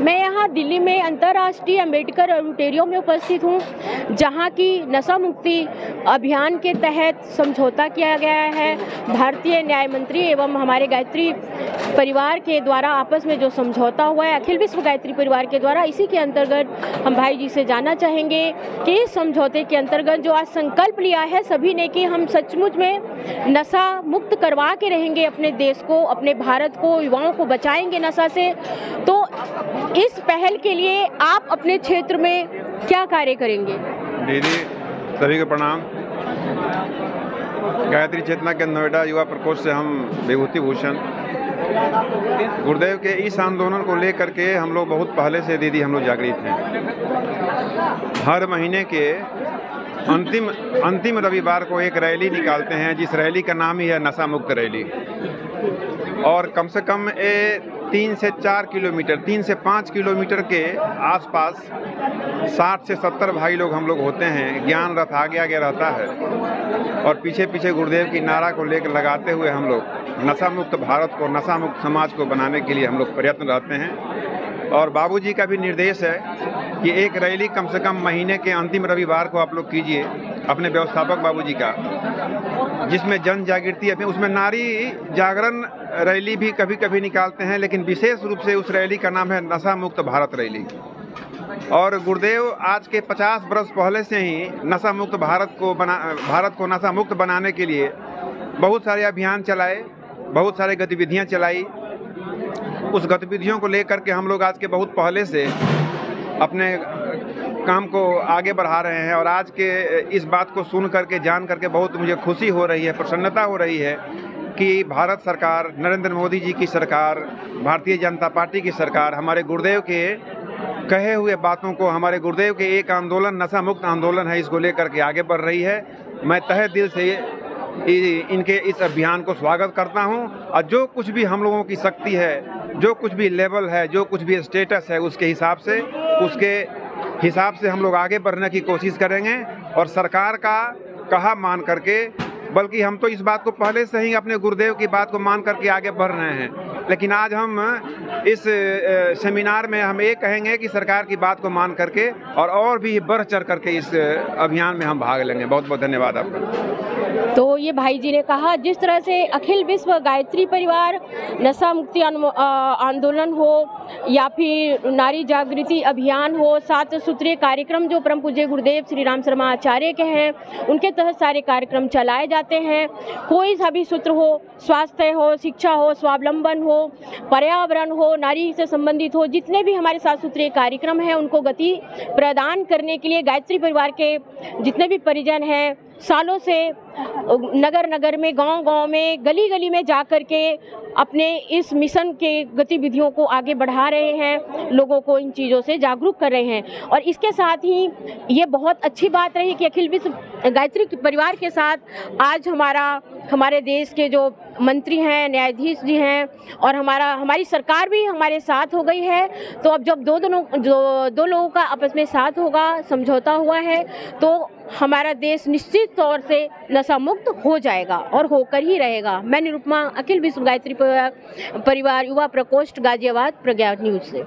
मैं यहाँ दिल्ली में अंतर्राष्ट्रीय अम्बेडकर ऑडिटोरियम में उपस्थित हूँ, जहाँ की नशा मुक्ति अभियान के तहत समझौता किया गया है। भारतीय न्याय मंत्री एवं हमारे गायत्री परिवार के द्वारा आपस में जो समझौता हुआ है अखिल विश्व गायत्री परिवार के द्वारा, इसी के अंतर्गत हम भाई जी से जानना चाहेंगे कि इस समझौते के अंतर्गत जो आज संकल्प लिया है सभी ने कि हम सचमुच में नशा मुक्त करवा के रहेंगे अपने देश को, अपने भारत को, युवाओं को बचाएंगे नशा से। तो इस पहल के लिए आप अपने क्षेत्र में क्या कार्य करेंगे? दीदी सभी को प्रणाम। गायत्री चेतना के नोएडा युवा प्रकोष्ठ से हम विभूति भूषण गुरुदेव के इस आंदोलन को लेकर के हम लोग बहुत पहले से दीदी हम लोग जागृत हैं। हर महीने के अंतिम रविवार को एक रैली निकालते हैं, जिस रैली का नाम ही है नशा मुक्त रैली। और कम से कम 3 से 4 किलोमीटर, 3 से 5 किलोमीटर के आसपास 60 से 70 भाई लोग हम लोग होते हैं। ज्ञान रथ आगे आगे रहता है और पीछे पीछे गुरुदेव की नारा को लेकर लगाते हुए हम लोग नशा मुक्त भारत को, नशा मुक्त समाज को बनाने के लिए हम लोग प्रयत्न रहते हैं। और बाबूजी का भी निर्देश है कि एक रैली कम से कम महीने के अंतिम रविवार को आप लोग कीजिए, अपने व्यवस्थापक बाबूजी का, जिसमें जन जागृति है। उसमें नारी जागरण रैली भी कभी कभी निकालते हैं, लेकिन विशेष रूप से उस रैली का नाम है नशा मुक्त भारत रैली। और गुरुदेव आज के 50 वर्ष पहले से ही नशा मुक्त भारत को नशा मुक्त बनाने के लिए बहुत सारे अभियान चलाए, बहुत सारे गतिविधियां चलाई। उस गतिविधियों को लेकर के हम लोग आज के बहुत पहले से अपने काम को आगे बढ़ा रहे हैं। और आज के इस बात को सुन करके, जान करके बहुत मुझे खुशी हो रही है, प्रसन्नता हो रही है कि भारत सरकार, नरेंद्र मोदी जी की सरकार, भारतीय जनता पार्टी की सरकार हमारे गुरुदेव के कहे हुए बातों को, हमारे गुरुदेव के एक आंदोलन नशा मुक्त आंदोलन है, इसको लेकर के आगे बढ़ रही है। मैं तहे दिल से इनके इस अभियान को स्वागत करता हूं। और जो कुछ भी हम लोगों की शक्ति है, जो कुछ भी लेवल है, जो कुछ भी स्टेटस है, उसके हिसाब से हम लोग आगे बढ़ने की कोशिश करेंगे। और सरकार का कहा मान करके, बल्कि हम तो इस बात को पहले से ही अपने गुरुदेव की बात को मान करके आगे बढ़ रहे हैं, लेकिन आज हम इस सेमिनार में हम ये कहेंगे कि सरकार की बात को मान करके और भी बढ़ चढ़ करके इस अभियान में हम भाग लेंगे। बहुत बहुत धन्यवाद आपका। तो ये भाई जी ने कहा, जिस तरह से अखिल विश्व गायत्री परिवार नशा मुक्ति आंदोलन हो या फिर नारी जागृति अभियान हो, 7 सूत्रीय कार्यक्रम जो परम पूज्य गुरुदेव श्री राम शर्मा आचार्य के हैं, उनके तहत सारे कार्यक्रम चलाए जाते हैं। कोई सा भी सूत्र हो, स्वास्थ्य हो, शिक्षा हो, स्वावलंबन हो, पर्यावरण हो, नारी से संबंधित हो, जितने भी हमारे 7 सूत्रीय कार्यक्रम हैं उनको गति प्रदान करने के लिए गायत्री परिवार के जितने भी परिजन हैं सालों से नगर नगर में, गांव गांव में, गली गली में जा कर के अपने इस मिशन के गतिविधियों को आगे बढ़ा रहे हैं, लोगों को इन चीज़ों से जागरूक कर रहे हैं। और इसके साथ ही ये बहुत अच्छी बात रही कि अखिल विश्व गायत्री परिवार के साथ आज हमारे देश के जो मंत्री हैं, न्यायाधीश जी हैं और हमारी सरकार भी हमारे साथ हो गई है। तो अब जब दो लोगों का आपस में साथ होगा, समझौता हुआ है, तो हमारा देश निश्चित तौर से नशा मुक्त हो जाएगा और होकर ही रहेगा। मैं निरुपमा, अखिल विश्व गायत्री परिवार युवा प्रकोष्ठ, गाजियाबाद, प्रज्ञा न्यूज से।